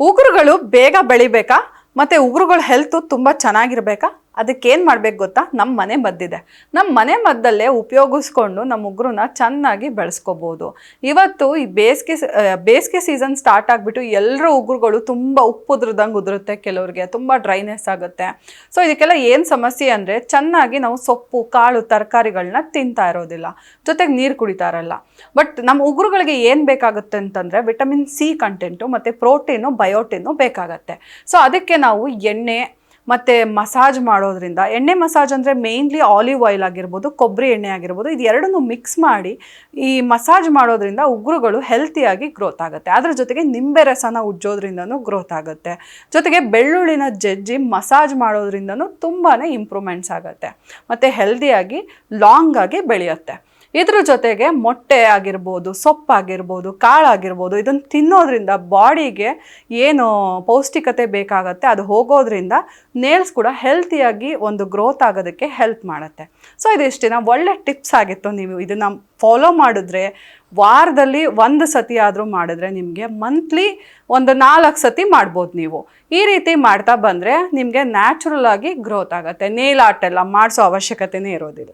ಉಗುರುಗಳು ಬೇಗ ಬೆಳಿಬೇಕಾ ಮತ್ತೆ ಉಗುರುಗಳ ಹೆಲ್ತ್ ತುಂಬಾ ಚೆನ್ನಾಗಿರ್ಬೇಕಾ? ಅದಕ್ಕೆ ಏನು ಮಾಡಬೇಕು ಗೊತ್ತಾ? ನಮ್ಮ ಮನೆ ಮದ್ದಿದೆ. ನಮ್ಮ ಮನೆ ಮದ್ದಲ್ಲೇ ಉಪಯೋಗಿಸ್ಕೊಂಡು ನಮ್ಮ ಉಗುರನ್ನ ಚೆನ್ನಾಗಿ ಬೆಳೆಸ್ಕೋಬಹುದು. ಇವತ್ತು ಈ ಬೇಸಿಗೆ ಸೀಸನ್ ಸ್ಟಾರ್ಟ್ ಆಗಿಬಿಟ್ಟು ಎಲ್ಲರ ಉಗುರುಗಳು ತುಂಬ ಉದ್ರದಂಗೆ ಉದುರುತ್ತೆ, ಕೆಲವರಿಗೆ ತುಂಬ ಡ್ರೈನೆಸ್ ಆಗುತ್ತೆ. ಸೊ ಇದಕ್ಕೆಲ್ಲ ಏನು ಸಮಸ್ಯೆ ಅಂದರೆ ಚೆನ್ನಾಗಿ ನಾವು ಸೊಪ್ಪು ಕಾಳು ತರಕಾರಿಗಳನ್ನ ತಿಂತಾ ಇರೋದಿಲ್ಲ, ಜೊತೆಗೆ ನೀರು ಕುಡಿತಾ ಇರಲ್ಲ. ಬಟ್ ನಮ್ಮ ಉಗುರುಗಳಿಗೆ ಏನು ಬೇಕಾಗುತ್ತೆ ಅಂತಂದರೆ ವಿಟಮಿನ್ ಸಿ ಕಂಟೆಂಟು ಮತ್ತು ಪ್ರೋಟೀನು ಬಯೋಟಿನ್ನು ಬೇಕಾಗತ್ತೆ. ಸೊ ಅದಕ್ಕೆ ನಾವು ಎಣ್ಣೆ ಮತ್ತು ಮಸಾಜ್ ಮಾಡೋದ್ರಿಂದ, ಎಣ್ಣೆ ಮಸಾಜ್ ಅಂದರೆ ಮೇಯ್ನ್ಲಿ ಆಲಿವ್ ಆಯಿಲ್ ಆಗಿರ್ಬೋದು, ಕೊಬ್ಬರಿ ಎಣ್ಣೆ ಆಗಿರ್ಬೋದು, ಇದು ಎರಡನ್ನೂ ಮಿಕ್ಸ್ ಮಾಡಿ ಈ ಮಸಾಜ್ ಮಾಡೋದ್ರಿಂದ ಉಗುರುಗಳು ಹೆಲ್ತಿಯಾಗಿ ಗ್ರೋತ್ ಆಗುತ್ತೆ. ಅದರ ಜೊತೆಗೆ ನಿಂಬೆ ರಸನ ಉಜ್ಜೋದ್ರಿಂದನೂ ಗ್ರೋತ್ ಆಗುತ್ತೆ. ಜೊತೆಗೆ ಬೆಳ್ಳುಳ್ಳಿನ ಜಜ್ಜಿ ಮಸಾಜ್ ಮಾಡೋದ್ರಿಂದನೂ ತುಂಬಾ ಇಂಪ್ರೂವ್ಮೆಂಟ್ಸ್ ಆಗುತ್ತೆ ಮತ್ತು ಹೆಲ್ದಿಯಾಗಿ ಲಾಂಗ್ ಆಗಿ ಬೆಳೆಯುತ್ತೆ. ಇದ್ರ ಜೊತೆಗೆ ಮೊಟ್ಟೆ ಆಗಿರ್ಬೋದು, ಸೊಪ್ಪಾಗಿರ್ಬೋದು, ಕಾಳಾಗಿರ್ಬೋದು, ಇದನ್ನು ತಿನ್ನೋದ್ರಿಂದ ಬಾಡಿಗೆ ಏನು ಪೌಷ್ಟಿಕತೆ ಬೇಕಾಗತ್ತೆ ಅದು ಹೋಗೋದ್ರಿಂದ ನೇಲ್ಸ್ ಕೂಡ ಹೆಲ್ತಿಯಾಗಿ ಒಂದು ಗ್ರೋತ್ ಆಗೋದಕ್ಕೆ ಹೆಲ್ಪ್ ಮಾಡುತ್ತೆ. ಸೊ ಇದಿಷ್ಟಿನ ಒಳ್ಳೆ ಟಿಪ್ಸ್ ಆಗಿತ್ತು. ನೀವು ಇದನ್ನು ಫಾಲೋ ಮಾಡಿದ್ರೆ ವಾರದಲ್ಲಿ 1 ಸತಿ ಆದರೂ ಮಾಡಿದ್ರೆ ನಿಮಗೆ ಮಂತ್ಲಿ ಒಂದು 4 ಸತಿ ಮಾಡ್ಬೋದು. ನೀವು ಈ ರೀತಿ ಮಾಡ್ತಾ ಬಂದರೆ ನಿಮಗೆ ನ್ಯಾಚುರಲ್ ಆಗಿ ಗ್ರೋತ್ ಆಗುತ್ತೆ. ನೇಲ್ ಆರ್ಟ್ ಎಲ್ಲ ಮಾಡಿಸೋ ಅವಶ್ಯಕತೆನೇ ಇರೋದಿಲ್ಲ.